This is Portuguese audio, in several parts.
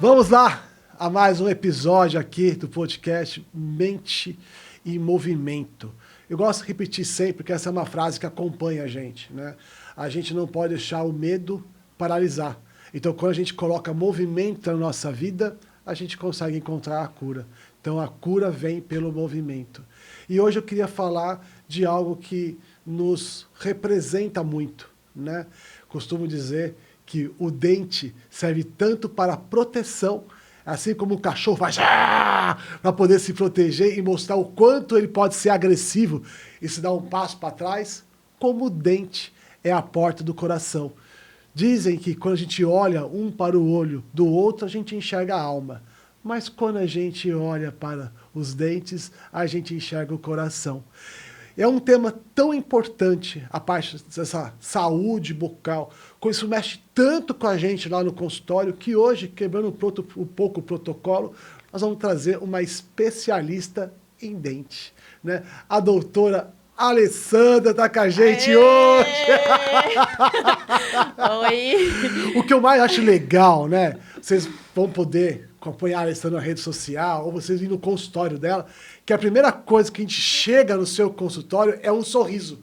Vamos lá a mais um episódio aqui do podcast Mente e Movimento. Eu gosto de repetir sempre que essa é uma frase que acompanha a gente, né? A gente não pode deixar o medo paralisar. Então, quando a gente coloca movimento na nossa vida, a gente consegue encontrar a cura. Então, a cura vem pelo movimento. E hoje eu queria falar de algo que nos representa muito, né? Costumo dizer que o dente serve tanto para proteção, assim como o cachorro faz para poder se proteger e mostrar o quanto ele pode ser agressivo e se dar um passo para trás, como o dente é a porta do coração. Dizem que quando a gente olha um para o olho do outro, a gente enxerga a alma. Mas quando a gente olha para os dentes, a gente enxerga o coração. É um tema tão importante, a parte dessa saúde bucal, como isso mexe tanto com a gente lá no consultório, que hoje, quebrando um pouco o protocolo, nós vamos trazer uma especialista em dente, né? A doutora Alessandra está com a gente hoje! Oi! O que eu mais acho legal, né? Vocês vão poder acompanhar a Alessandra na rede social, ou vocês virem no consultório dela, que a primeira coisa que a gente chega no seu consultório é um sorriso,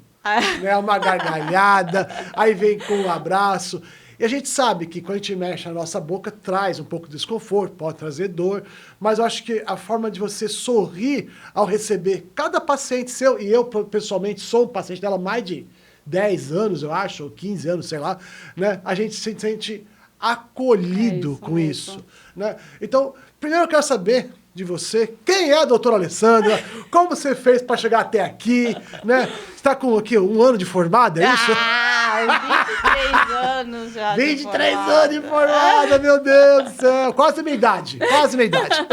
né? Uma gargalhada, aí vem com um abraço. E a gente sabe que quando a gente mexe a nossa boca, traz um pouco de desconforto, pode trazer dor, mas eu acho que a forma de você sorrir ao receber cada paciente seu, e eu pessoalmente sou um paciente dela há mais de 10 anos, eu acho, ou 15 anos, sei lá, né? A gente se sente acolhido com isso, né? Então, primeiro eu quero saber de você, quem é a doutora Alessandra, como você fez para chegar até aqui, né? Você está com aqui, um ano de formada, é isso? 23 anos já 23 anos de formada, meu Deus do céu, quase a minha idade, quase a minha idade.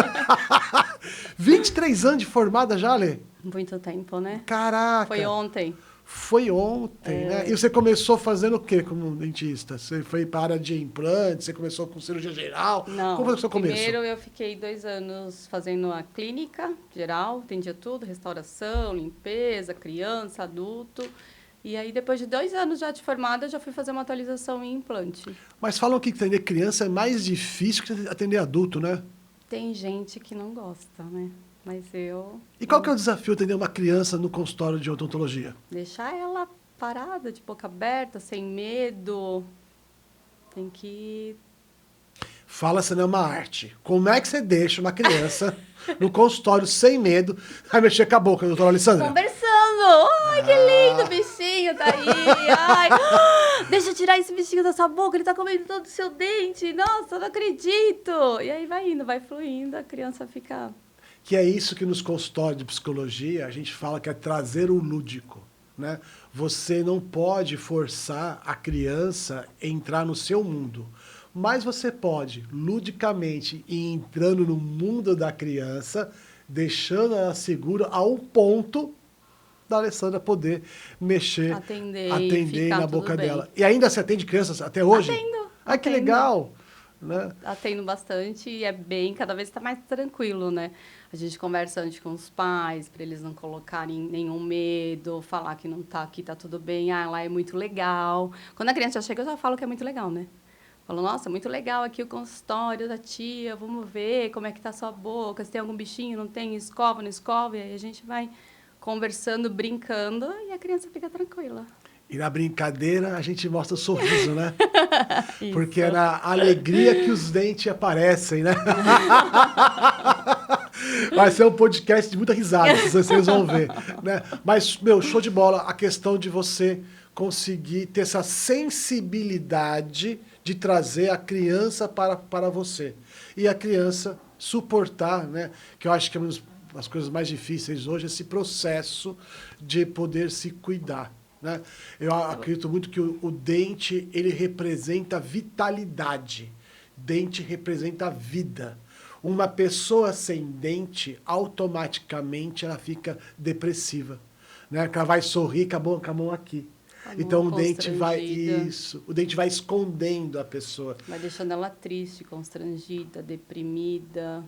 23 anos de formada já, Lê? Muito tempo, né? Caraca. Foi ontem. Né? E você começou fazendo o quê como dentista? Você foi para a área de implante? Você começou com cirurgia geral? Não, como foi o seu começo? Primeiro eu fiquei 2 anos fazendo a clínica geral, atendia tudo, restauração, limpeza, criança, adulto. E aí, depois de 2 anos já de formada, eu já fui fazer uma atualização em implante. Mas falam que atender criança é mais difícil que atender adulto, né? Tem gente que não gosta, né? Mas eu... E qual que é o desafio de atender uma criança no consultório de odontologia? Deixar ela parada, de boca aberta, sem medo. Tem que... Fala, se não é uma arte. Como é que você deixa uma criança no consultório sem medo vai mexer com a boca, doutora Alessandra? Conversando! Ai, que lindo, bichinho tá aí! Ai, deixa eu tirar esse bichinho da sua boca, ele tá comendo todo o seu dente! Nossa, eu não acredito! E aí vai indo, vai fluindo, a criança fica... Que é isso que nos consultórios de psicologia a gente fala que é trazer o lúdico, né? Você não pode forçar a criança a entrar no seu mundo, mas você pode, ludicamente, ir entrando no mundo da criança, deixando ela segura a um ponto da Alessandra poder mexer, atender na boca dela. E ainda se atende crianças até hoje? Atendo. Ai, que legal! Né? Atendo bastante e é bem, cada vez está mais tranquilo, né? A gente conversa antes com os pais, para eles não colocarem nenhum medo, falar que não tá aqui, tá tudo bem, lá é muito legal. Quando a criança já chega, eu já falo que é muito legal, né? Falo, nossa, muito legal aqui o consultório da tia, vamos ver como é que tá a sua boca, se tem algum bichinho, não tem, escova, não escova, e aí a gente vai conversando, brincando, e a criança fica tranquila. E na brincadeira a gente mostra o sorriso, né? Porque é na alegria que os dentes aparecem, né? Vai ser um podcast de muita risada, vocês vão ver, né? Mas, meu, show de bola a questão de você conseguir ter essa sensibilidade de trazer a criança para você. E a criança suportar, né? Que eu acho que é uma das coisas mais difíceis hoje, esse processo de poder se cuidar. Né? Eu acredito muito que o dente, ele representa vitalidade. Dente representa vida. Uma pessoa sem dente, automaticamente ela fica depressiva. Né? Ela vai sorrir com a mão aqui. Então o dente o dente vai escondendo a pessoa. Vai deixando ela triste, constrangida, deprimida.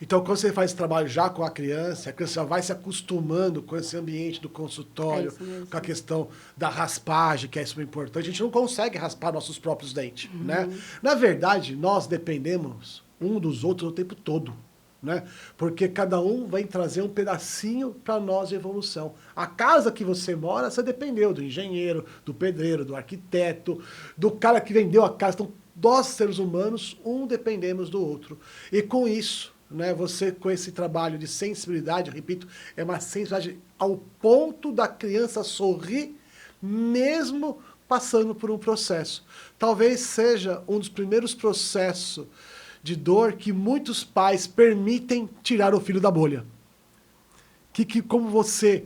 Então, quando você faz esse trabalho já com a criança já vai se acostumando com esse ambiente do consultório, com a questão da raspagem, que é super importante. A gente não consegue raspar nossos próprios dentes, né? Na verdade, nós dependemos um dos outros o tempo todo, né? Porque cada um vai trazer um pedacinho para nós de evolução. A casa que você mora, você dependeu do engenheiro, do pedreiro, do arquiteto, do cara que vendeu a casa. Então, nós, seres humanos, um dependemos do outro. E com isso, né, você com esse trabalho de sensibilidade, eu repito, é uma sensibilidade ao ponto da criança sorrir, mesmo passando por um processo. Talvez seja um dos primeiros processos de dor que muitos pais permitem tirar o filho da bolha. Como você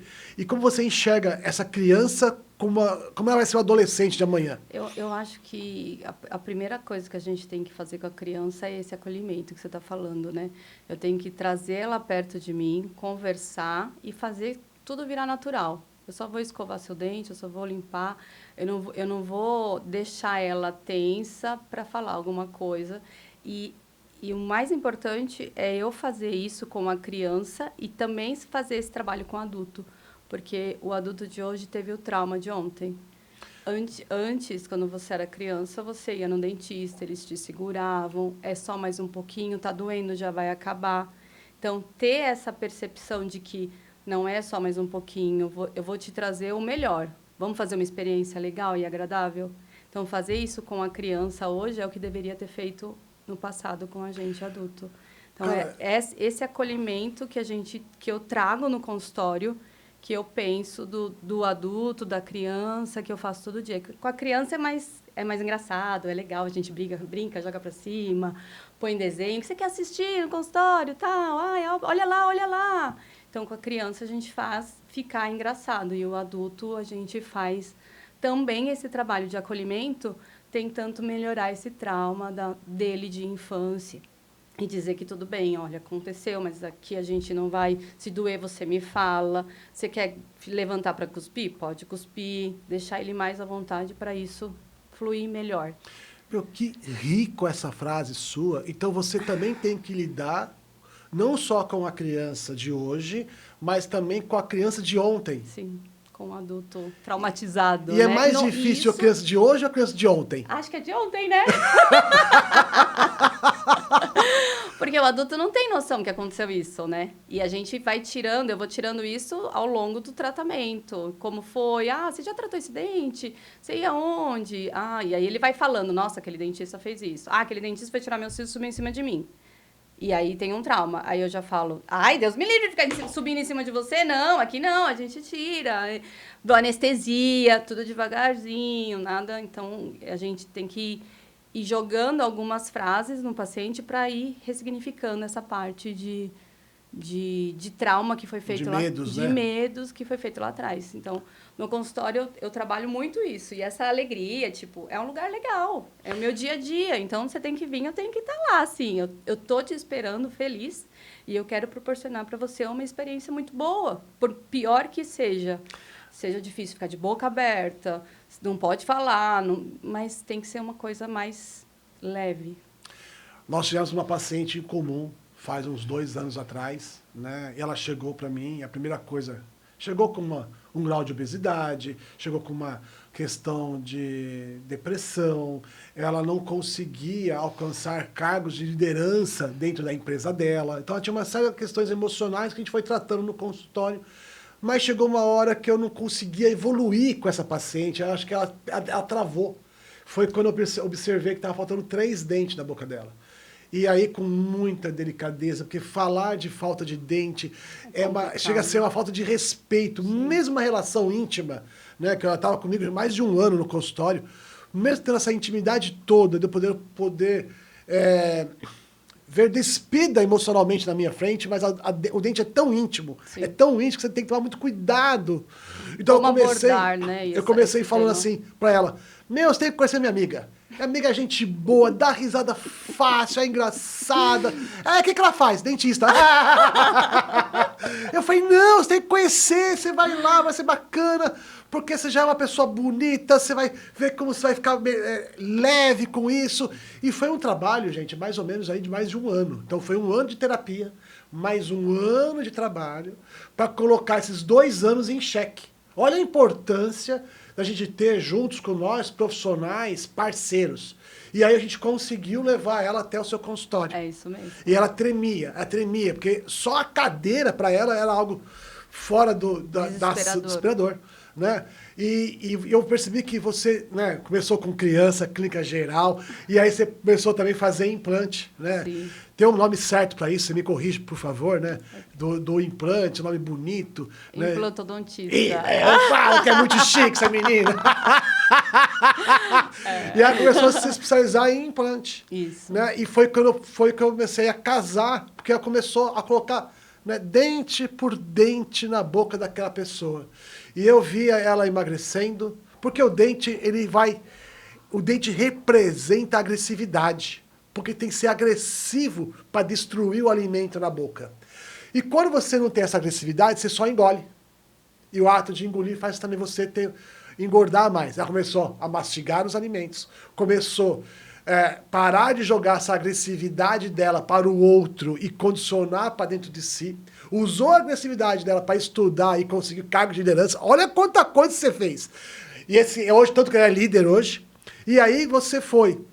enxerga essa criança, como ela vai ser um adolescente de amanhã? Eu acho que a primeira coisa que a gente tem que fazer com a criança é esse acolhimento que você está falando, né? Eu tenho que trazer ela perto de mim, conversar e fazer tudo virar natural. Eu só vou escovar seu dente, eu só vou limpar, eu não vou deixar ela tensa para falar alguma coisa. E o mais importante é eu fazer isso com a criança e também fazer esse trabalho com o adulto. Porque o adulto de hoje teve o trauma de ontem. Antes, quando você era criança, você ia no dentista, eles te seguravam, é só mais um pouquinho, tá doendo, já vai acabar. Então, ter essa percepção de que não é só mais um pouquinho, eu vou te trazer o melhor. Vamos fazer uma experiência legal e agradável? Então, fazer isso com a criança hoje é o que deveria ter feito no passado com a gente adulto. Então, é esse acolhimento que eu trago no consultório, que eu penso do adulto, da criança, que eu faço todo dia. Com a criança é mais engraçado, é legal, a gente brinca, joga para cima, põe desenho, que você quer assistir no consultório, tal, ai, olha lá, olha lá. Então, com a criança, a gente faz ficar engraçado, e o adulto, a gente faz também esse trabalho de acolhimento, tentando melhorar esse trauma dele de infância. E dizer que tudo bem, olha, aconteceu, mas aqui a gente não vai... Se doer, você me fala. Você quer levantar para cuspir? Pode cuspir. Deixar ele mais à vontade para isso fluir melhor. Meu, que rico essa frase sua. Então, você também tem que lidar não só com a criança de hoje, mas também com a criança de ontem. Sim, com o adulto traumatizado. E é mais difícil a criança de hoje ou a criança de ontem? Acho que é de ontem, né? Porque o adulto não tem noção que aconteceu isso, né? E a gente vai tirando, eu vou tirando isso ao longo do tratamento. Como foi? Ah, você já tratou esse dente? Você ia onde? Ah, e aí ele vai falando, nossa, aquele dentista fez isso. Ah, aquele dentista foi tirar meu siso e subir em cima de mim. E aí tem um trauma. Aí eu já falo, ai, Deus me livre de ficar subindo em cima de você. Não, aqui não, a gente tira. Dou anestesia, tudo devagarzinho, nada. Então, a gente tem que ir jogando algumas frases no paciente para ir ressignificando essa parte de trauma que foi feito lá. De medos que foi feito lá atrás. Então, no consultório, eu trabalho muito isso. E essa alegria, tipo, é um lugar legal. É o meu dia a dia. Então, você tem que vir, eu tenho que estar lá, assim. Eu tô te esperando feliz e eu quero proporcionar para você uma experiência muito boa. Por pior que seja difícil ficar de boca aberta, não pode falar, mas tem que ser uma coisa mais leve. Nós tivemos uma paciente em comum, faz uns 2 anos atrás, né? E ela chegou para mim, a primeira coisa, chegou com um grau de obesidade, chegou com uma questão de depressão, ela não conseguia alcançar cargos de liderança dentro da empresa dela, então ela tinha uma série de questões emocionais que a gente foi tratando no consultório, mas chegou uma hora que eu não conseguia evoluir com essa paciente, eu acho que ela travou. Foi quando eu observei que estava faltando 3 dentes na boca dela. E aí, com muita delicadeza, porque falar de falta de dente chega a ser uma falta de respeito, mesmo uma relação íntima, né, que ela estava comigo mais de 1 ano no consultório, mesmo tendo essa intimidade toda, de eu poder ver despida emocionalmente na minha frente, mas o dente é tão íntimo, é tão íntimo que você tem que tomar muito cuidado. Então eu comecei falando assim para ela, você tem que conhecer minha amiga. Minha amiga é gente boa, dá risada fácil, é engraçada. O que ela faz? Dentista. Eu falei, não, você tem que conhecer, você vai lá, vai ser bacana, porque você já é uma pessoa bonita, você vai ver como você vai ficar leve com isso. E foi um trabalho, gente, mais ou menos aí de mais de 1 ano. Então foi 1 ano de terapia, mais 1 ano de trabalho, para colocar esses 2 anos em xeque. Olha a importância da gente ter juntos com nós profissionais, parceiros. E aí a gente conseguiu levar ela até o seu consultório. É isso mesmo. E ela tremia, porque só a cadeira para ela era algo fora do desesperador, né? E eu percebi que você, né, começou com criança, clínica geral, e aí você começou também a fazer implante, né? Sim. Tem um nome certo para isso, você me corrige, por favor, né? Do implante, um nome bonito. Implantodontista. Né? Eu falo que é muito chique essa menina. E aí começou a se especializar em implante. Isso. Né? E foi que eu comecei a casar, porque ela começou a colocar, né, dente por dente na boca daquela pessoa. E eu via ela emagrecendo, porque o dente, o dente representa a agressividade, porque tem que ser agressivo para destruir o alimento na boca. E quando você não tem essa agressividade, você só engole. E o ato de engolir faz também você engordar mais. Ela começou a mastigar os alimentos, começou parar de jogar essa agressividade dela para o outro e condicionar para dentro de si, usou a agressividade dela para estudar e conseguir cargo de liderança. Olha quanta coisa você fez. E hoje, tanto que ela é líder hoje, e aí você foi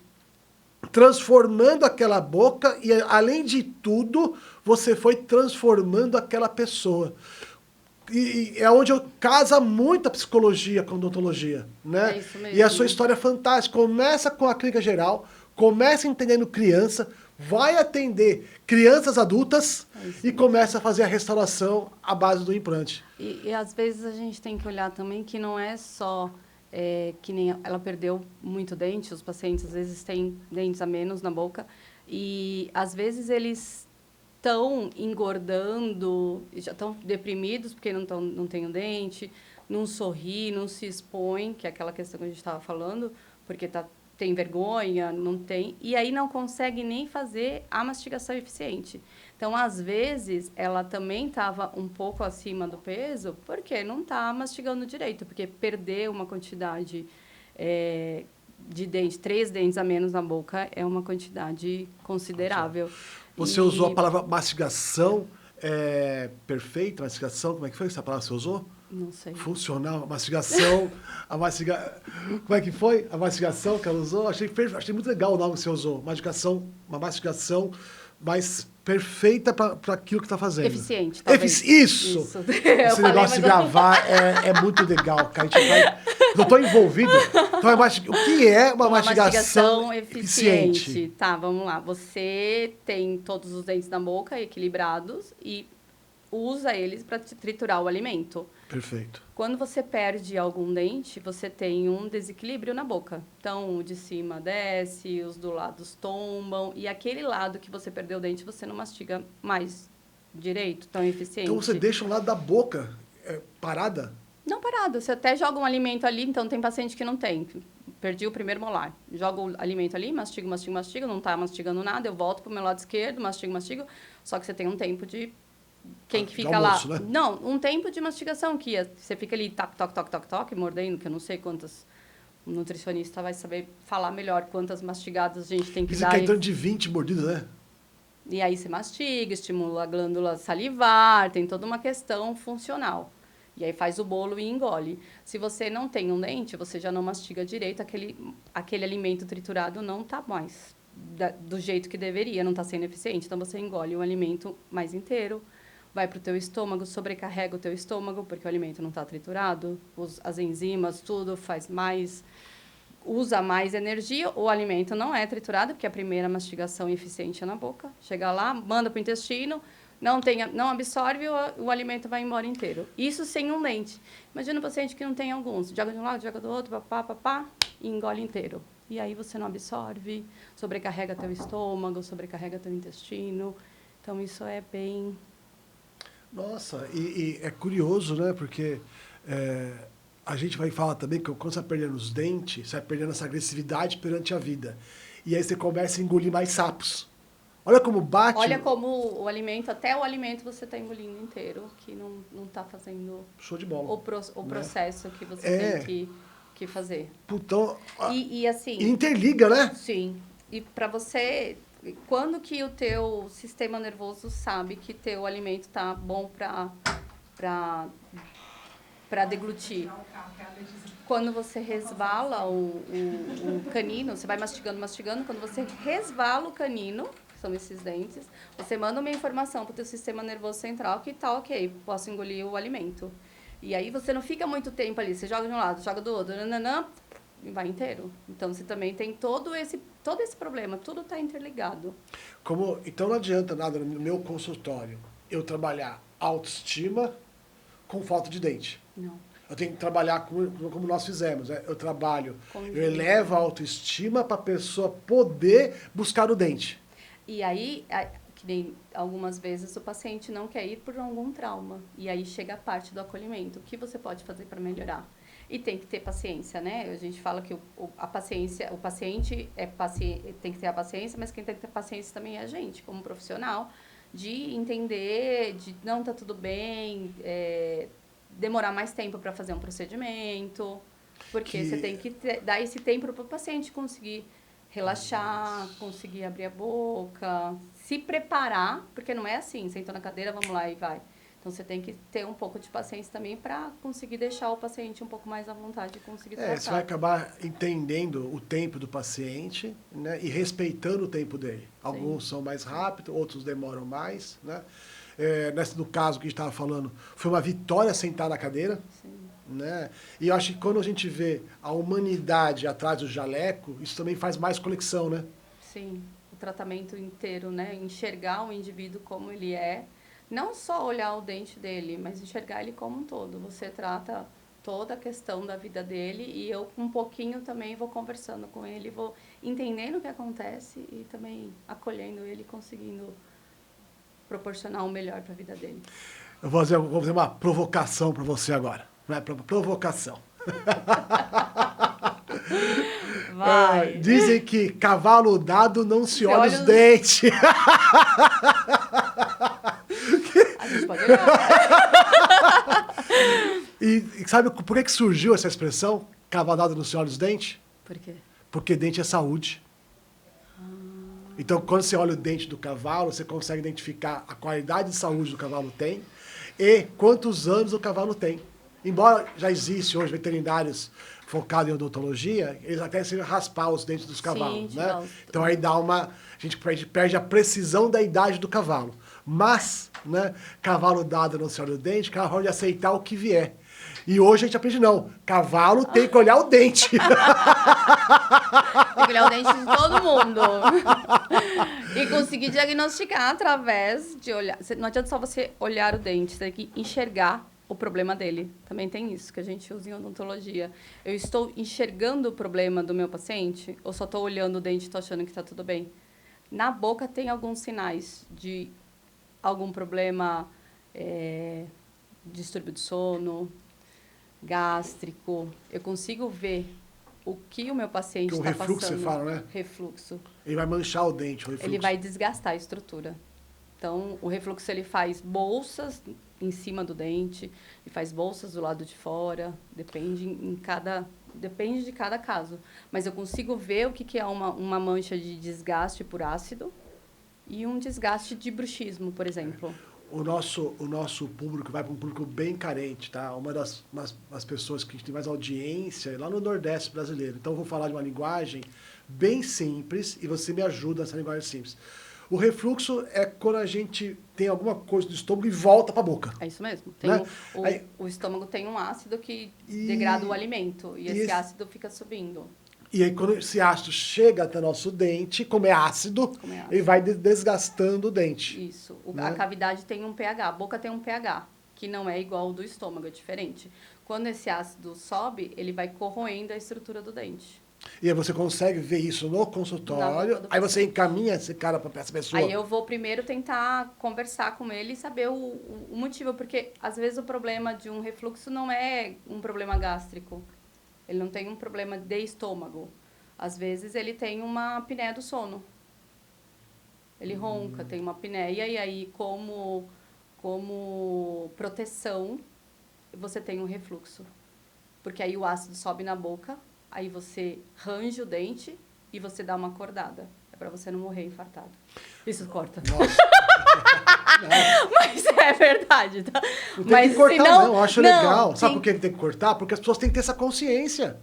transformando aquela boca e, além de tudo, você foi transformando aquela pessoa. E é onde eu casa muito a psicologia com a odontologia, né? É isso mesmo. E a sua história é fantástica. Começa com a clínica geral, começa entendendo criança, vai atender crianças adultas e começa a fazer a restauração à base do implante. E às vezes a gente tem que olhar também que não é só que nem ela perdeu muito dente, os pacientes às vezes têm dentes a menos na boca e às vezes eles estão engordando, já estão deprimidos porque não tem o dente, não sorri, não se expõe, que é aquela questão que a gente estava falando, porque tem vergonha, não tem, e aí não consegue nem fazer a mastigação eficiente. Então, às vezes, ela também estava um pouco acima do peso, porque não está mastigando direito, porque perder uma quantidade de dentes, 3 dentes a menos na boca, é uma quantidade considerável. Você usou a palavra mastigação perfeita, mastigação, como é que foi essa palavra que você usou? Não sei. Funcional, mastigação, como é que foi? A mastigação que ela usou? Achei muito legal o nome que você usou. Uma mastigação mais perfeita para aquilo que está fazendo. Eficiente, talvez. Isso! Esse negócio de gravar é muito legal, cara. Eu estou envolvido. Então, o que é uma mastigação eficiente? Tá, vamos lá. Você tem todos os dentes na boca equilibrados e usa eles para triturar o alimento. Perfeito. Quando você perde algum dente, você tem um desequilíbrio na boca. Então, o de cima desce, os do lado tombam, e aquele lado que você perdeu o dente, você não mastiga mais direito, tão eficiente. Então, você deixa o lado da boca parada? Não parado. Você até joga um alimento ali, então tem paciente que não tem. Perdi o primeiro molar. Jogo o alimento ali, mastigo, não está mastigando nada, eu volto para o meu lado esquerdo, mastigo, só que você tem um tempo de... Quem que fica almoço, lá? Né? Não, um tempo de mastigação que você fica ali toque, mordendo, que eu não sei quantas. O nutricionista vai saber falar melhor quantas mastigadas a gente tem que dar. Você quer em torno de 20 mordidas, né? E aí você mastiga, estimula a glândula salivar, tem toda uma questão funcional. E aí faz o bolo e engole. Se você não tem um dente, você já não mastiga direito, aquele alimento triturado não está mais do jeito que deveria, não está sendo eficiente. Então você engole o alimento mais inteiro, vai para o teu estômago, sobrecarrega o teu estômago, porque o alimento não está triturado, as enzimas, tudo usa mais energia, o alimento não é triturado, porque a primeira mastigação eficiente é na boca. Chega lá, manda para o intestino, não absorve, o alimento vai embora inteiro. Isso sem um dente. Imagina um paciente que não tem alguns, joga de um lado, joga do outro, e engole inteiro. E aí você não absorve, sobrecarrega teu estômago, sobrecarrega teu intestino. Então, isso é bem... Nossa, e é curioso, né? Porque a gente vai falar também que quando você vai perdendo os dentes, você vai perdendo essa agressividade perante a vida. E aí você começa a engolir mais sapos. Olha como bate... Olha como o alimento, até o alimento você está engolindo inteiro, que não está fazendo... Show de bola. O processo que você tem que fazer. Então, e assim... interliga, né? Sim. E para você... Quando que o teu sistema nervoso sabe que teu alimento tá bom para para deglutir. Quando você resvala o canino, você vai mastigando, quando você resvala o canino, que são esses dentes, você manda uma informação para o teu sistema nervoso central que tá ok, posso engolir o alimento. E aí você não fica muito tempo ali, você joga de um lado, joga do outro, nananã, e vai inteiro. Então você também tem todo esse problema, tudo está interligado. Então não adianta nada no meu consultório eu trabalhar autoestima com falta de dente. Não. Eu tenho que trabalhar como nós fizemos. Né? Eu elevo a autoestima para a pessoa poder buscar o dente. E aí, que nem algumas vezes o paciente não quer ir por algum trauma. E aí chega a parte do acolhimento. O que você pode fazer para melhorar? E tem que ter paciência, né? A gente fala que o paciente tem que ter a paciência, mas quem tem que ter paciência também é a gente, como profissional, de entender, de não tá tudo bem, demorar mais tempo para fazer um procedimento, porque você tem que dar esse tempo para o paciente conseguir relaxar, conseguir abrir a boca, se preparar, porque não é assim, sentou na cadeira, vamos lá e vai. Então, você tem que ter um pouco de paciência também para conseguir deixar o paciente um pouco mais à vontade de conseguir tratar. Você vai acabar entendendo o tempo do paciente, né, e respeitando o tempo dele. Alguns são mais rápidos, outros demoram mais. Né? No caso que a gente estava falando, foi uma vitória sentar na cadeira. Sim. Né? E eu acho que quando a gente vê a humanidade atrás do jaleco, isso também faz mais conexão, né? Sim, o tratamento inteiro, né? Enxergar o indivíduo como ele é. Não só olhar o dente dele, mas enxergar ele como um todo. Você trata toda a questão da vida dele e eu um pouquinho também vou conversando com ele, vou entendendo o que acontece e também acolhendo ele, conseguindo proporcionar o melhor para a vida dele. Eu vou fazer uma provocação para você agora. Não é provocação. Vai. Dizem que cavalo dado não se olha os dentes. A gente pode olhar. E sabe por que surgiu essa expressão? Cavalo dado não se olha os dentes? Por quê? Porque dente é saúde. Então, quando você olha o dente do cavalo, você consegue identificar a qualidade de saúde do cavalo tem e quantos anos o cavalo tem. Embora já existe hoje veterinários focados em odontologia, eles até ensinam a raspar os dentes dos cavalos, né? Então aí a gente perde a precisão da idade do cavalo. Mas, né, cavalo dado não se olha o dente, cavalo de aceitar o que vier. E hoje a gente aprende não, cavalo tem que olhar o dente. Tem que olhar o dente de todo mundo. E conseguir diagnosticar através de olhar. Não adianta só você olhar o dente, você tem que enxergar o problema dele. Também tem isso que a gente usa em odontologia. Eu estou enxergando o problema do meu paciente ou só estou olhando o dente e estou achando que está tudo bem? Na boca tem alguns sinais de algum problema, distúrbio de sono, gástrico. Eu consigo ver o que o meu paciente está passando. Refluxo, você fala, né? Refluxo. Ele vai manchar o dente, o refluxo. Ele vai desgastar a estrutura. Então, o refluxo, ele faz bolsas em cima do dente, e faz bolsas do lado de fora, depende de cada caso. Mas eu consigo ver o que é uma mancha de desgaste por ácido e um desgaste de bruxismo, por exemplo. O nosso público vai para um público bem carente, tá? Uma das pessoas que tem mais audiência é lá no Nordeste brasileiro. Então, eu vou falar de uma linguagem bem simples e você me ajuda nessa linguagem simples. O refluxo é quando a gente tem alguma coisa do estômago e volta para a boca. É isso mesmo. Né? O estômago tem um ácido que degrada o alimento e esse ácido fica subindo. E aí, quando esse ácido chega até nosso dente, como é ácido, ele vai desgastando o dente. Isso. Né? A cavidade tem um pH, a boca tem um pH, que não é igual ao do estômago, é diferente. Quando esse ácido sobe, ele vai corroendo a estrutura do dente. E aí você consegue ver isso no consultório, aí você encaminha esse cara para essa pessoa. Aí eu vou primeiro tentar conversar com ele e saber o motivo, porque às vezes o problema de um refluxo não é um problema gástrico. Ele não tem um problema de estômago. Às vezes ele tem uma apneia do sono. Ele ronca, tem uma apneia, e aí como proteção você tem um refluxo. Porque aí o ácido sobe na boca, aí você range o dente e você dá uma acordada. É para você não morrer infartado. Isso corta. Nossa. Mas é verdade, tá? Não tem Mas que cortar, senão, não. Eu acho não, legal. Sabe por que tem que cortar? Porque as pessoas têm que ter essa consciência.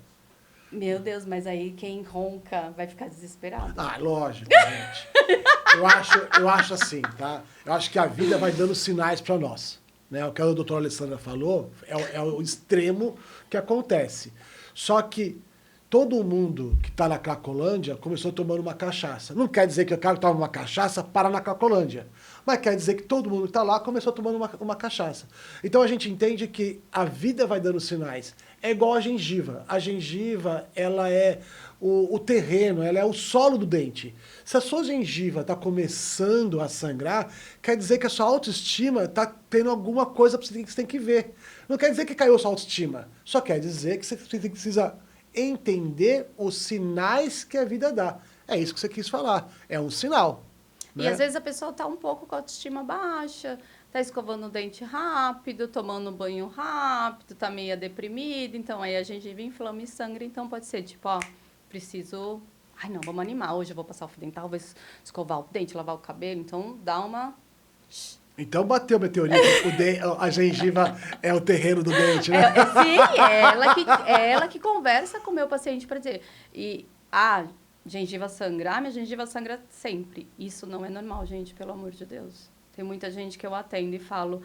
Meu Deus, mas aí quem ronca vai ficar desesperado. Ah, lógico, gente. Eu acho assim, tá? Eu acho que a vida vai dando sinais para nós. Né? O que a doutora Alessandra falou é o extremo que acontece. Só que todo mundo que está na Cracolândia começou tomando uma cachaça. Não quer dizer que o cara que toma uma cachaça para na Cracolândia. Mas quer dizer que todo mundo que está lá começou tomando uma cachaça. Então a gente entende que a vida vai dando sinais. É igual a gengiva. A gengiva, ela é o terreno, ela é o solo do dente. Se a sua gengiva está começando a sangrar, quer dizer que a sua autoestima está tendo alguma coisa que você tem que ver. Não quer dizer que caiu a sua autoestima. Só quer dizer que você precisa entender os sinais que a vida dá. É isso que você quis falar. É um sinal. E Né? às vezes a pessoa tá um pouco com a autoestima baixa, tá escovando o dente rápido, tomando banho rápido, tá meio deprimida, então aí a gengiva inflama e sangra, então pode ser tipo, ó, preciso, ai não, vamos animar, hoje eu vou passar o fio dental, vou escovar o dente, lavar o cabelo, então dá uma... Então bateu o meteorito, a gengiva é o terreno do dente, né? Sim, é ela que conversa com o meu paciente para dizer, gengiva sangra, minha gengiva sangra sempre. Isso não é normal, gente, pelo amor de Deus. Tem muita gente que eu atendo e falo,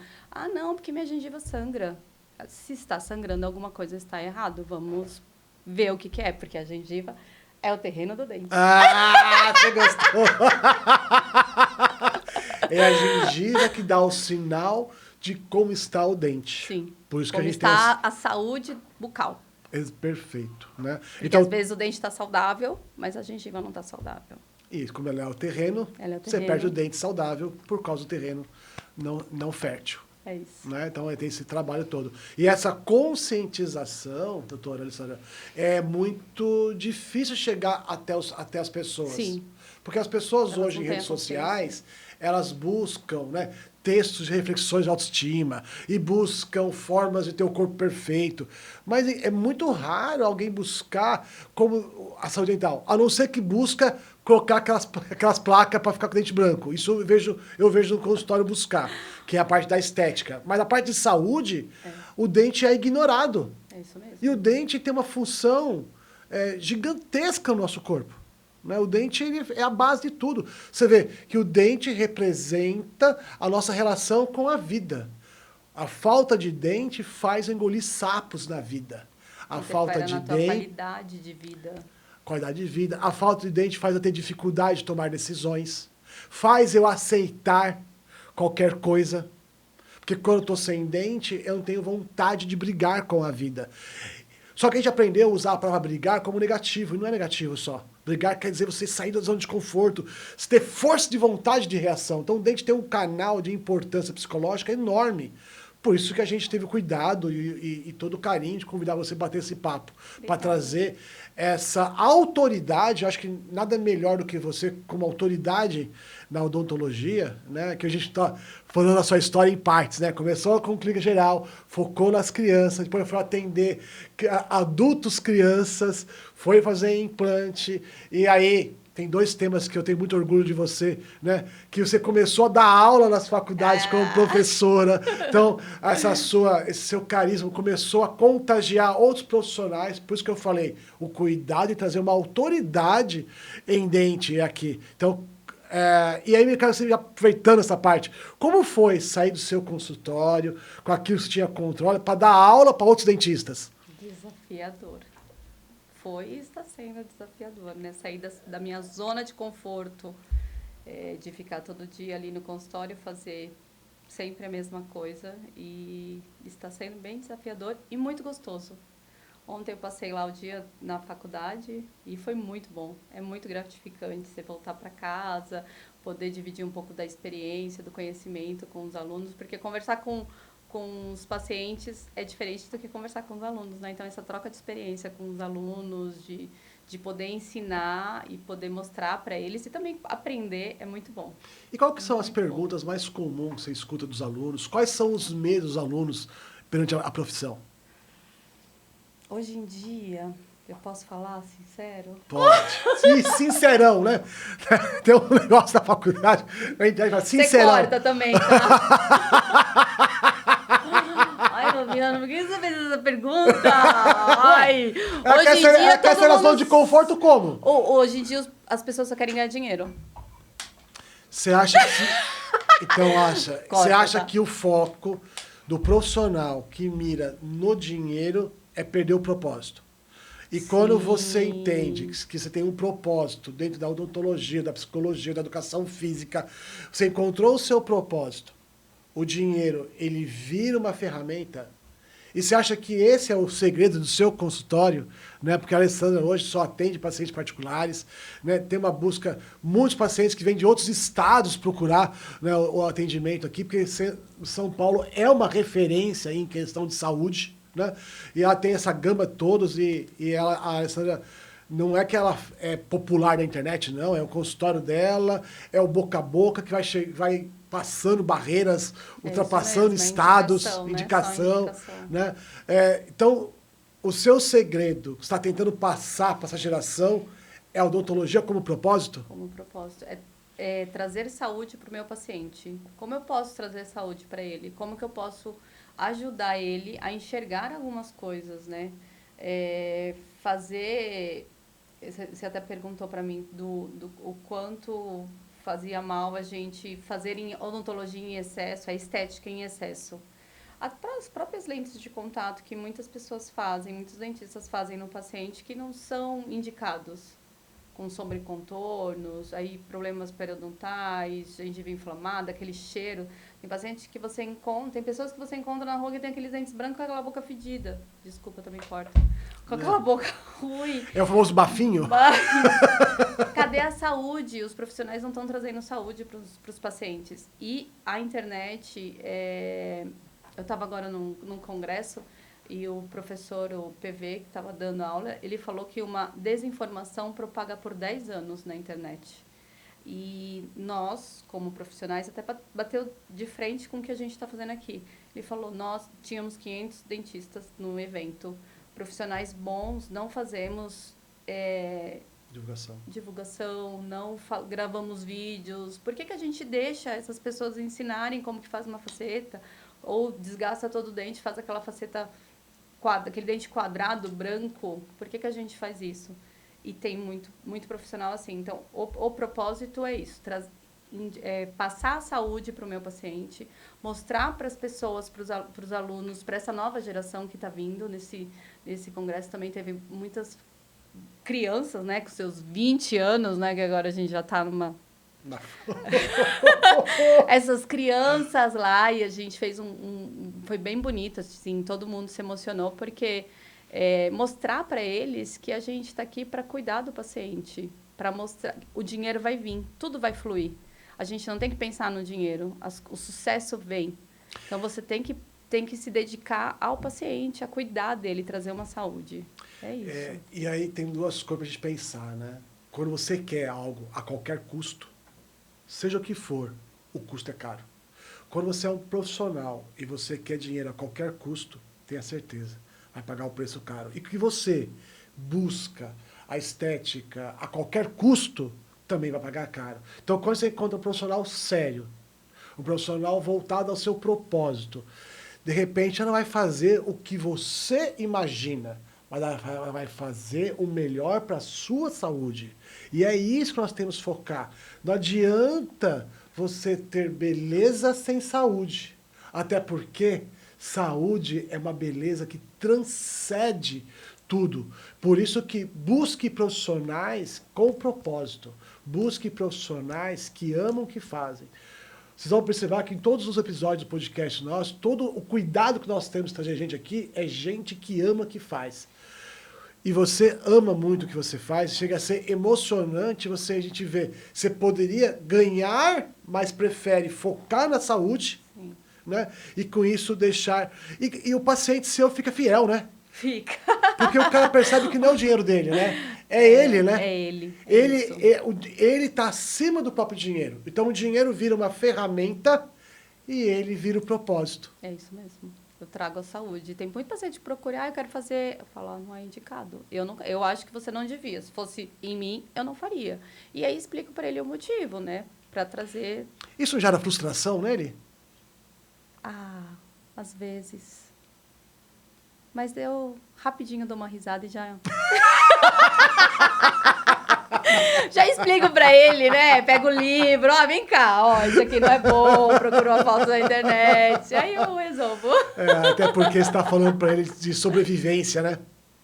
não, porque minha gengiva sangra. Se está sangrando, alguma coisa está errado. Vamos ver o que é, porque a gengiva é o terreno do dente. Ah, você gostou! É a gengiva que dá o sinal de como está o dente. Sim. Por isso que como a gente está a saúde bucal. Perfeito, né? Porque Então, às vezes o dente está saudável, mas a gengiva não está saudável. isso, como ela é o terreno, você perde o dente saudável por causa do terreno não fértil. É isso. Né? Então, tem esse trabalho todo. E essa conscientização, doutora Alessandra, é muito difícil chegar até as pessoas. Sim. Porque as pessoas Elas hoje não em têm redes a consciência. sociais, elas buscam, né, textos de reflexões de autoestima e buscam formas de ter o corpo perfeito. Mas é muito raro alguém buscar como a saúde dental, a não ser que busca colocar aquelas placas para ficar com o dente branco. Isso eu vejo no consultório buscar, que é a parte da estética. Mas a parte de saúde, o dente é ignorado. É isso mesmo. E o dente tem uma função gigantesca no nosso corpo. Né? O dente é a base de tudo. Você vê que o dente representa a nossa relação com a vida. A falta de dente faz engolir sapos na vida. A falta de na tua dente... qualidade de vida. Qualidade de vida. A falta de dente faz eu ter dificuldade de tomar decisões. Faz eu aceitar qualquer coisa. Porque quando eu estou sem dente, eu não tenho vontade de brigar com a vida. Só que a gente aprendeu a usar a palavra brigar como negativo, e não é negativo só. Brigar quer dizer você sair da zona de conforto, você ter força de vontade de reação. Então o dente tem um canal de importância psicológica enorme. Por isso que a gente teve o cuidado e todo o carinho de convidar você a bater esse papo. Para trazer essa autoridade, eu acho que nada melhor do que você como autoridade na odontologia, né? Que a gente está falando a sua história em partes, né? Começou com clínica geral, focou nas crianças, depois foi atender adultos, crianças, foi fazer implante, e aí... Tem 2 temas que eu tenho muito orgulho de você, né? Que você começou a dar aula nas faculdades como professora. Então, esse seu carisma começou a contagiar outros profissionais. Por isso que eu falei, o cuidado de trazer uma autoridade em dente aqui. Então, e aí, meu cara, você aproveitando essa parte, como foi sair do seu consultório, com aquilo que você tinha controle, para dar aula para outros dentistas? Desafiador. Foi e está sendo desafiador, né? Sair da minha zona de conforto, de ficar todo dia ali no consultório, fazer sempre a mesma coisa, e está sendo bem desafiador e muito gostoso. Ontem eu passei lá o dia na faculdade e foi muito bom. É muito gratificante você voltar para casa, poder dividir um pouco da experiência, do conhecimento com os alunos, porque conversar com os pacientes é diferente do que conversar com os alunos, né? Então, essa troca de experiência com os alunos, de poder ensinar e poder mostrar para eles e também aprender é muito bom. E qual que são as perguntas mais comuns que você escuta dos alunos? Quais são os medos dos alunos perante a profissão? Hoje em dia, Eu posso falar sincero? Pode. Sim, sincerão, né? Tem um negócio da faculdade, a gente fala sincerão. Você corta também, tá? Ai, Fabiano, por que você fez essa pergunta? Ai, hoje em dia quer ser zona de conforto como? Hoje em dia as pessoas só querem ganhar dinheiro. Você acha que... Então, você acha tá? que o foco do profissional que mira no dinheiro é perder o propósito? E quando você entende que você tem um propósito dentro da odontologia, da psicologia, da educação física, você encontrou o seu propósito, o dinheiro, ele vira uma ferramenta, e você acha que esse é o segredo do seu consultório, né? Porque a Alessandra hoje só atende pacientes particulares, né? Tem uma busca, muitos pacientes que vêm de outros estados procurar, né, o atendimento aqui, porque São Paulo é uma referência em questão de saúde, né? E ela tem essa gama todos, a Alessandra, não é que ela é popular na internet, não, é o consultório dela, é o boca a boca que vai passando barreiras, ultrapassando mesmo, estados, indicação, né? Então, o seu segredo que você está tentando passar para essa geração é a odontologia como propósito? Como propósito. É trazer saúde para o meu paciente. Como eu posso trazer saúde para ele? Como que eu posso ajudar ele a enxergar algumas coisas, né? Você até perguntou para mim o quanto fazia mal a gente fazer odontologia em excesso, a estética em excesso. Para as próprias lentes de contato que muitas pessoas fazem, muitos dentistas fazem no paciente que não são indicados, com sobrecontornos, aí problemas periodontais, gengiva inflamada, aquele cheiro. Tem pacientes que você encontra, tem pessoas que você encontra na rua que tem aqueles dentes brancos com aquela boca fedida. Desculpa, também corta. Com aquela boca ruim. É o famoso bafinho? Cadê a saúde? Os profissionais não estão trazendo saúde para os pacientes. E a internet, eu estava agora num congresso e o professor, o PV, que estava dando aula, ele falou que uma desinformação propaga por 10 anos na internet. E nós, como profissionais, até bateu de frente com o que a gente está fazendo aqui. Ele falou, nós tínhamos 500 dentistas no evento, profissionais bons, não fazemos divulgação, não gravamos vídeos. Por que a gente deixa essas pessoas ensinarem como que faz uma faceta? Ou desgasta todo o dente, faz aquela faceta, aquele dente quadrado, branco? Por que a gente faz isso? E tem muito profissional assim. Então, o propósito é isso, passar a saúde para o meu paciente, mostrar para as pessoas, para os alunos, para essa nova geração que está vindo. Nesse congresso também teve muitas crianças, né, com seus 20 anos, né, que agora a gente já está numa... Essas crianças lá, e a gente fez foi bem bonito, assim, todo mundo se emocionou, porque mostrar para eles que a gente está aqui para cuidar do paciente, para mostrar, o dinheiro vai vir, tudo vai fluir. A gente não tem que pensar no dinheiro, o sucesso vem. Então, você tem que se dedicar ao paciente, a cuidar dele, trazer uma saúde. É isso. E aí tem duas coisas para a gente pensar, né? Quando você quer algo a qualquer custo, seja o que for, o custo é caro. Quando você é um profissional e você quer dinheiro a qualquer custo, tenha certeza, vai pagar o preço caro. E que você busca a estética a qualquer custo, também vai pagar caro. Então, quando você encontra um profissional sério, um profissional voltado ao seu propósito, de repente ela vai fazer o que você imagina, mas ela vai fazer o melhor para a sua saúde. E é isso que nós temos que focar. Não adianta você ter beleza sem saúde. Até porque saúde é uma beleza que transcende tudo. Por isso que busque profissionais com propósito. Busque profissionais que amam o que fazem. Vocês vão perceber que em todos os episódios do podcast nosso, todo o cuidado que nós temos de trazer gente aqui é gente que ama o que faz. E você ama muito o que você faz, chega a ser emocionante a gente vê. Você poderia ganhar, mas prefere focar na saúde, né? E com isso deixar... E o paciente seu fica fiel, né? Fica. Porque o cara percebe que não é o dinheiro dele, né? É ele, né? É ele. Ele está acima do próprio dinheiro. Então o dinheiro vira uma ferramenta e ele vira o propósito. É isso mesmo. Eu trago a saúde. Tem muito paciente que procura, eu quero fazer. Eu falo, não é indicado. Eu acho que você não devia. Se fosse em mim, eu não faria. E aí explico para ele o motivo, né? Para trazer. Isso gera frustração nele? Às vezes. Mas eu rapidinho dou uma risada e já. Já explico pra ele, né? Pego o livro, vem cá, isso aqui não é bom, procuro uma foto na internet. Aí eu resolvo. Até porque você está falando para ele de sobrevivência, né?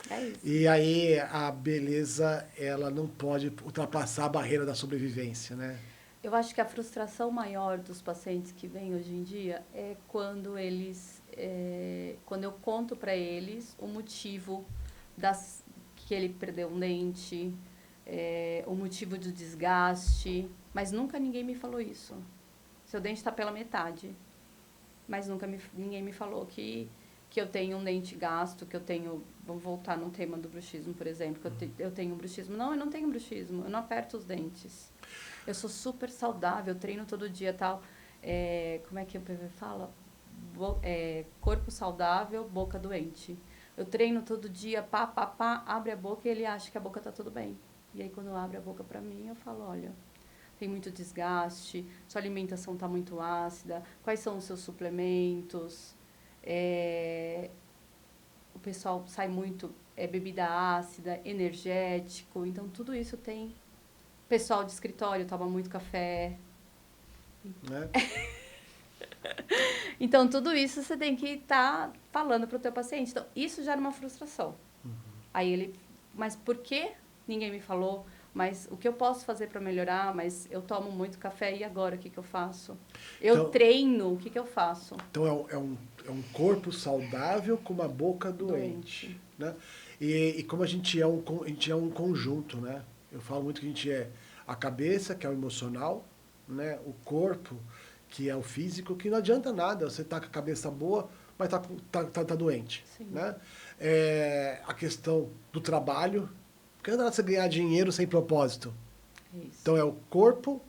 É isso. E aí a beleza, ela não pode ultrapassar a barreira da sobrevivência, né? Eu acho que a frustração maior dos pacientes que vêm hoje em dia é quando quando eu conto pra eles o motivo que ele perdeu um dente, o motivo do desgaste, mas nunca ninguém me falou isso. Seu dente está pela metade, mas ninguém me falou que eu tenho um dente gasto, que eu tenho... Vamos voltar no tema do bruxismo, por exemplo, que eu tenho um bruxismo. Não, eu não tenho bruxismo, eu não aperto os dentes. Eu sou super saudável, treino todo dia, tal. Como é que o PV fala? Corpo saudável, boca doente. Eu treino todo dia, abre a boca e ele acha que a boca tá tudo bem. E aí, quando abre a boca pra mim, eu falo, olha, tem muito desgaste, sua alimentação tá muito ácida, quais são os seus suplementos? O pessoal sai muito, bebida ácida, energético, então tudo isso tem. O pessoal de escritório toma muito café. Né? Então, tudo isso você tem que estar falando para o teu paciente. Então, isso gera uma frustração. Aí ele, mas por que ninguém me falou? Mas o que eu posso fazer para melhorar? Mas eu tomo muito café, e agora o que eu faço? Eu treino, o que eu faço? Então é um corpo saudável com uma boca doente. Né? E como a gente é um conjunto, né? Eu falo muito que a gente é a cabeça, que é o emocional, né? O corpo, que é o físico, que não adianta nada você tá com a cabeça boa, mas tá doente. Né? A questão do trabalho, porque não dá você ganhar dinheiro sem propósito. Isso. Então é o corpo,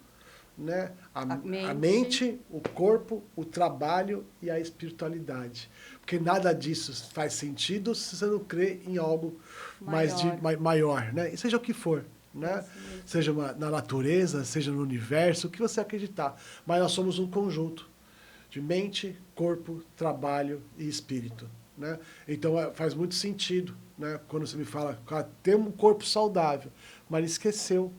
né? a mente, o corpo, o trabalho e a espiritualidade. Porque nada disso faz sentido se você não crê em algo maior, né? E seja o que for. Né? Seja na natureza, seja no universo, o que você acreditar. Mas nós somos um conjunto de mente, corpo, trabalho e espírito. Né? Então faz muito sentido, né? Quando você me fala, tem um corpo saudável, mas esqueceu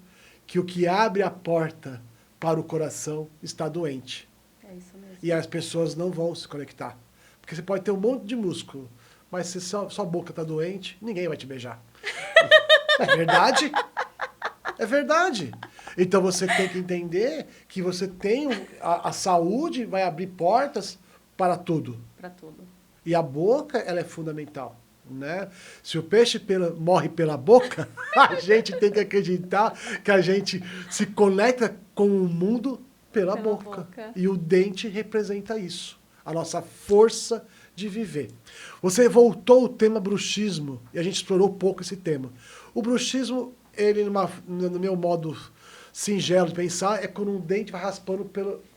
que o que abre a porta para o coração está doente. É isso mesmo. E as pessoas não vão se conectar. Porque você pode ter um monte de músculo, mas se sua boca está doente, ninguém vai te beijar. É verdade? É verdade. Então você tem que entender que você tem a saúde vai abrir portas para tudo. Para tudo. E a boca, ela é fundamental. Né? Se o peixe morre pela boca, a gente tem que acreditar que a gente se conecta com o mundo pela boca. E o dente representa isso. A nossa força de viver. Você voltou ao tema bruxismo, e a gente explorou pouco esse tema. O bruxismo, ele, no meu modo singelo de pensar, é quando um dente vai raspando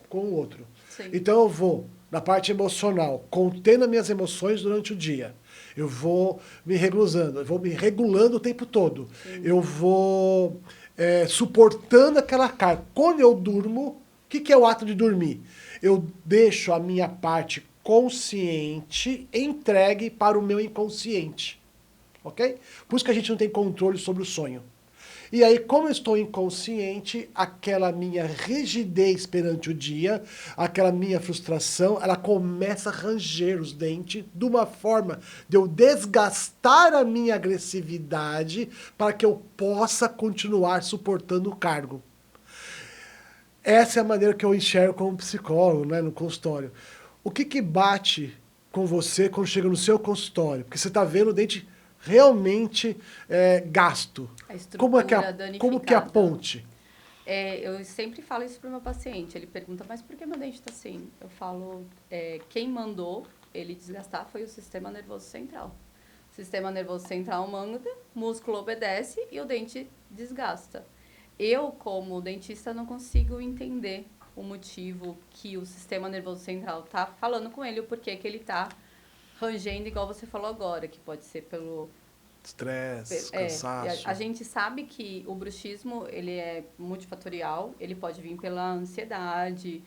com o outro. Sim. Então eu vou, na parte emocional, contendo as minhas emoções durante o dia. Eu vou me regulando, eu vou me regulando o tempo todo. Sim. Eu vou suportando aquela carga. Quando eu durmo, o que é o ato de dormir? Eu deixo a minha parte consciente entregue para o meu inconsciente. Ok? Por isso que a gente não tem controle sobre o sonho. E aí, como eu estou inconsciente, aquela minha rigidez perante o dia, aquela minha frustração, ela começa a ranger os dentes de uma forma de eu desgastar a minha agressividade para que eu possa continuar suportando o cargo. Essa é a maneira que eu enxergo como psicólogo, né, no consultório. O que bate com você quando chega no seu consultório? Porque você está vendo o dente realmente gasto. Como que é a ponte? Eu sempre falo isso para o meu paciente. Ele pergunta, mas por que meu dente está assim? Eu falo, quem mandou ele desgastar foi o sistema nervoso central. O sistema nervoso central manda, o músculo obedece e o dente desgasta. Eu, como dentista, não consigo entender o motivo que o sistema nervoso central está falando com ele, o porquê que ele está rangendo igual você falou agora, que pode ser pelo... Estresse, cansaço. A gente sabe que o bruxismo, ele é multifatorial, ele pode vir pela ansiedade,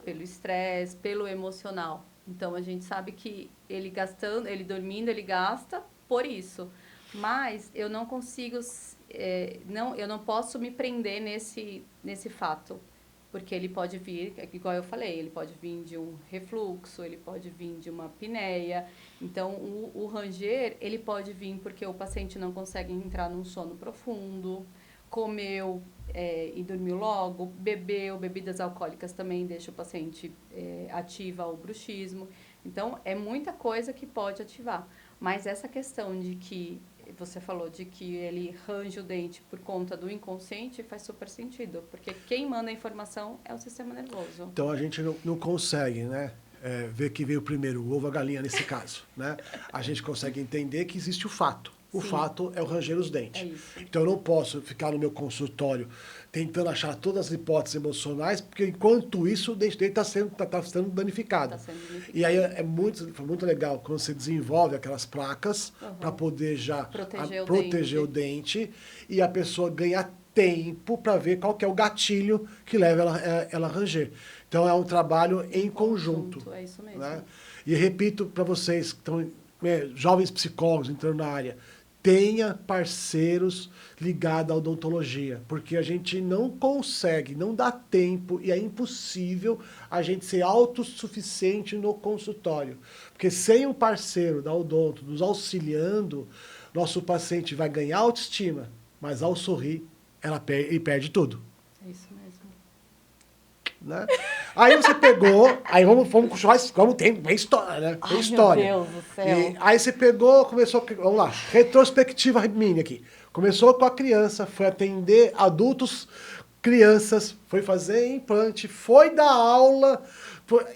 pelo estresse, pelo emocional. Então, a gente sabe que ele gastando, ele dormindo, ele gasta por isso. Mas eu não consigo, eu não posso me prender nesse fato. Porque ele pode vir, igual eu falei, ele pode vir de um refluxo, ele pode vir de uma apneia. Então, o ranger, ele pode vir porque o paciente não consegue entrar num sono profundo, comeu e dormiu logo, bebeu, bebidas alcoólicas também deixa o paciente ativa o bruxismo. Então, é muita coisa que pode ativar. Mas essa questão de que você falou de que ele range o dente por conta do inconsciente faz super sentido, porque quem manda a informação é o sistema nervoso. Então a gente não consegue, né, ver que veio primeiro o ovo ou a galinha nesse caso, né? A gente consegue entender que existe o fato. O Sim. fato é o ranger os dentes. É isso. Então eu não posso ficar no meu consultório tentando achar todas as hipóteses emocionais, porque enquanto isso o dente dele está sendo danificado. Tá sendo danificado. E aí foi muito legal quando você desenvolve aquelas placas para poder já proteger o dente e a pessoa ganhar tempo para ver qual que é o gatilho que leva ela a ranger. Então é um trabalho em conjunto. É isso mesmo. Né? E repito para vocês que estão jovens psicólogos entrando na área, tenha parceiros ligados à odontologia, porque a gente não consegue, não dá tempo e é impossível a gente ser autossuficiente no consultório. Porque sem um parceiro da odonto nos auxiliando, nosso paciente vai ganhar autoestima, mas ao sorrir, ele perde tudo. É isso mesmo. Né? Aí você pegou, aí vamos continuar, tem história, né? Tem história. Meu Deus do céu. E aí você pegou, começou, vamos lá, retrospectiva minha aqui. Começou com a criança, foi atender adultos, crianças, foi fazer implante, foi dar aula.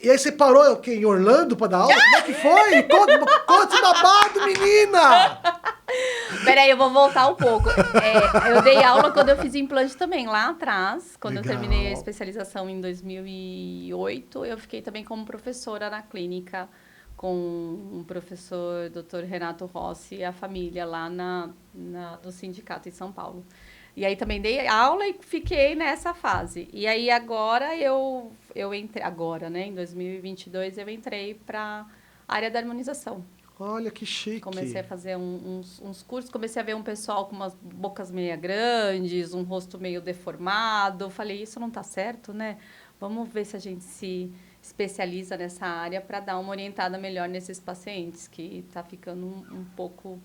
E aí você parou aqui, em Orlando para dar aula? Como é que foi? Conta esse babado, menina! Peraí, eu vou voltar um pouco. Eu dei aula quando eu fiz implante também, lá atrás. Quando Legal. eu terminei a especialização em 2008, eu fiquei também como professora na clínica com um professor, Dr. Renato Rossi, e a família lá no sindicato em São Paulo. E aí também dei aula e fiquei nessa fase. E aí agora eu entrei, agora, né, em 2022, eu entrei para a área da harmonização. Olha que chique. Comecei a fazer uns cursos, comecei a ver um pessoal com umas bocas meio grandes, um rosto meio deformado. Falei, isso não está certo, né? Vamos ver se a gente se especializa nessa área para dar uma orientada melhor nesses pacientes, que está ficando um pouco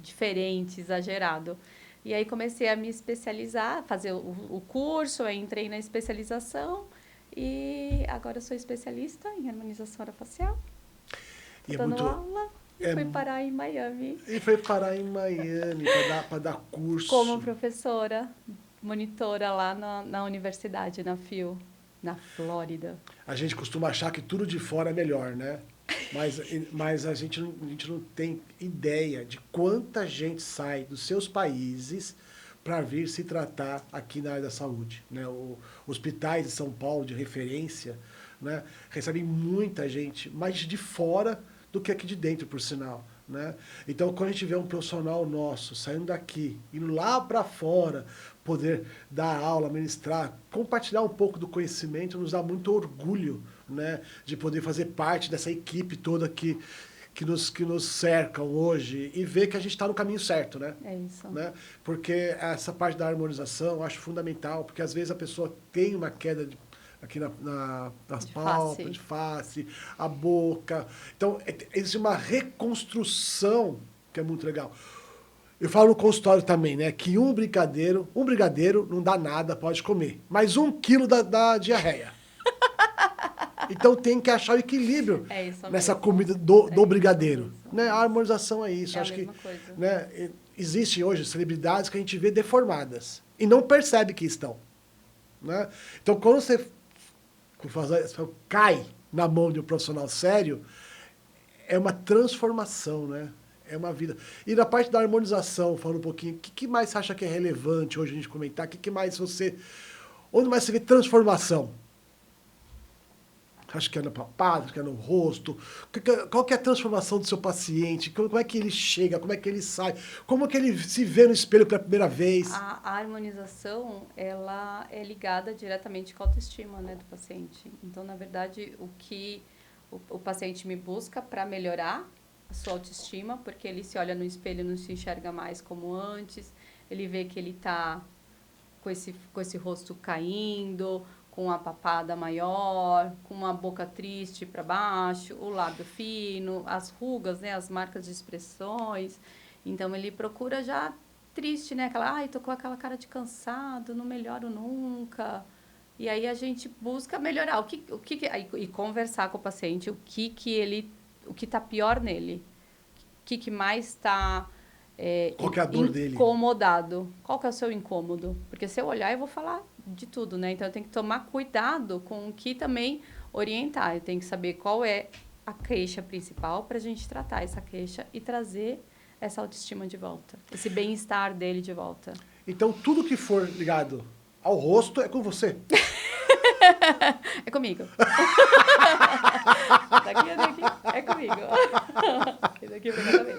diferente, exagerado. E aí comecei a me especializar, fazer o curso, aí entrei na especialização e agora eu sou especialista em harmonização orofacial. Estou dando aula. E fui parar em Miami. E foi parar em Miami para dar curso. Como professora, monitora lá na universidade, na FIU, na Flórida. A gente costuma achar que tudo de fora é melhor, né? Mas a gente não tem ideia de quanta gente sai dos seus países para vir se tratar aqui na área da saúde. Né? Hospitais de São Paulo, de referência, né? Recebem muita gente, mais de fora do que aqui de dentro, por sinal. Né? Então, quando a gente vê um profissional nosso saindo daqui, indo lá para fora, poder dar aula, ministrar, compartilhar um pouco do conhecimento, nos dá muito orgulho, né? De poder fazer parte dessa equipe toda que nos cercam hoje e ver que a gente está no caminho certo, né? É isso. Né? Porque essa parte da harmonização eu acho fundamental, porque às vezes a pessoa tem uma queda aqui nas pálpebras, de face, a boca. Então, existe uma reconstrução que é muito legal. Eu falo no consultório também, né? Que um brigadeiro não dá nada, pode comer. Mas 1 quilo dá diarreia. Então tem que achar o equilíbrio nessa comida do brigadeiro. Né? A harmonização é isso. Acho que né, existem hoje celebridades que a gente vê deformadas e não percebe que estão. Né? Então, quando você cai na mão de um profissional sério, é uma transformação, né? É uma vida. E na parte da harmonização, falando um pouquinho, o que mais você acha que é relevante hoje a gente comentar? Onde mais você vê transformação? Acho que é na papada, acho que é no rosto. Qual que é a transformação do seu paciente? Como é que ele chega? Como é que ele sai? Como é que ele se vê no espelho pela primeira vez? A harmonização, ela é ligada diretamente com a autoestima, né, do paciente. Então, na verdade, o que o paciente me busca para melhorar a sua autoestima, porque ele se olha no espelho e não se enxerga mais como antes, ele vê que ele está com esse rosto caindo, com a papada maior, com uma boca triste para baixo, o lábio fino, as rugas, né, as marcas de expressões. Então, ele procura já triste, né? Ai, tô com aquela cara de cansado, não melhoro nunca. E aí a gente busca melhorar. E conversar com o paciente o que tá pior nele. O que mais está Qual que é a dor dele? Incomodado. Qual que é o seu incômodo? Porque se eu olhar, eu vou falar de tudo, né? Então, eu tenho que tomar cuidado com o que também orientar. Eu tenho que saber qual é a queixa principal para a gente tratar essa queixa e trazer essa autoestima de volta. Esse bem-estar dele de volta. Então, tudo que for ligado ao rosto é com você. É comigo. Daqui a daqui, é comigo. Daqui pra cá também.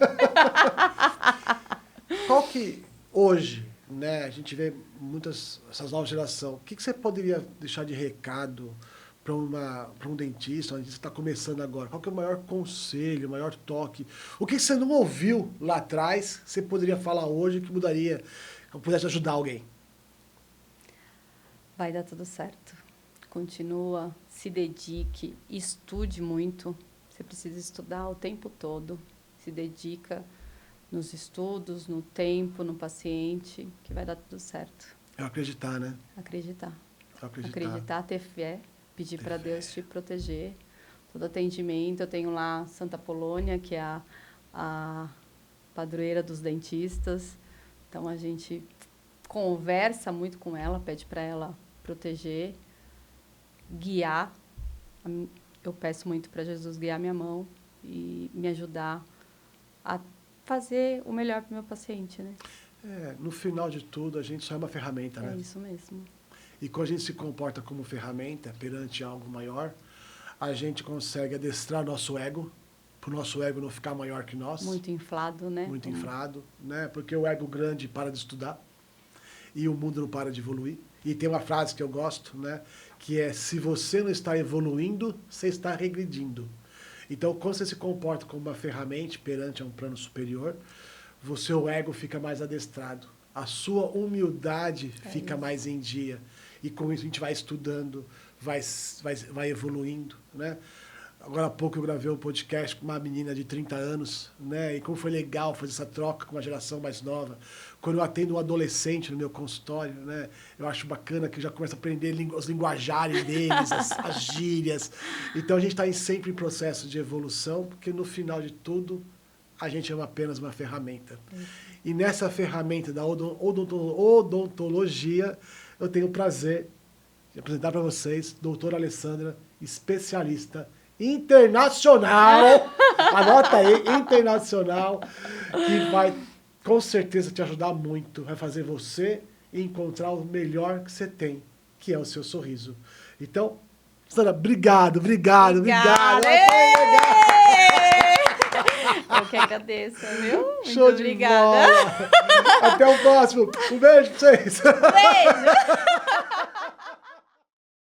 Qual que, hoje, né, a gente vê essas novas gerações, o que você poderia deixar de recado para um dentista, onde você está começando agora? Qual que é o maior conselho, o maior toque? O que você não ouviu lá atrás, você poderia falar hoje que mudaria, que pudesse ajudar alguém? Vai dar tudo certo. Continua, se dedique, estude muito. Você precisa estudar o tempo todo. Se dedica nos estudos, no tempo, no paciente, que vai dar tudo certo. É acreditar, né? Acreditar. Acreditar, ter fé, pedir para Deus te proteger. Todo atendimento, eu tenho lá Santa Polônia, que é a padroeira dos dentistas. Então, a gente conversa muito com ela, pede para ela proteger, guiar. Eu peço muito para Jesus guiar minha mão e me ajudar a fazer o melhor para o meu paciente, né? No final de tudo, a gente só é uma ferramenta, né? É isso mesmo. E quando a gente se comporta como ferramenta perante algo maior, a gente consegue adestrar nosso ego, para o nosso ego não ficar maior que nós. Muito inflado, né? Muito inflado, né? Porque o ego grande para de estudar e o mundo não para de evoluir. E tem uma frase que eu gosto, né? Que é: se você não está evoluindo, você está regredindo. Então, quando você se comporta como uma ferramenta perante a um plano superior, o seu ego fica mais adestrado. A sua humildade fica mais em dia. E com isso a gente vai estudando, vai evoluindo, né? Agora há pouco eu gravei um podcast com uma menina de 30 anos, né? E como foi legal fazer essa troca com uma geração mais nova. Quando eu atendo um adolescente no meu consultório, né? Eu acho bacana que eu já começo a aprender os linguajares deles, as gírias. Então a gente está sempre em processo de evolução, porque no final de tudo a gente é apenas uma ferramenta. E nessa ferramenta da odontologia, eu tenho o prazer de apresentar para vocês doutora Alessandra, especialista internacional, anota aí, internacional, que vai com certeza te ajudar muito, vai fazer você encontrar o melhor que você tem, que é o seu sorriso. Então, Sandra, obrigado. Obrigada. Eu que agradeço, viu? Muito Show de obrigada. bola. Até o próximo. Um beijo pra vocês. Beijo.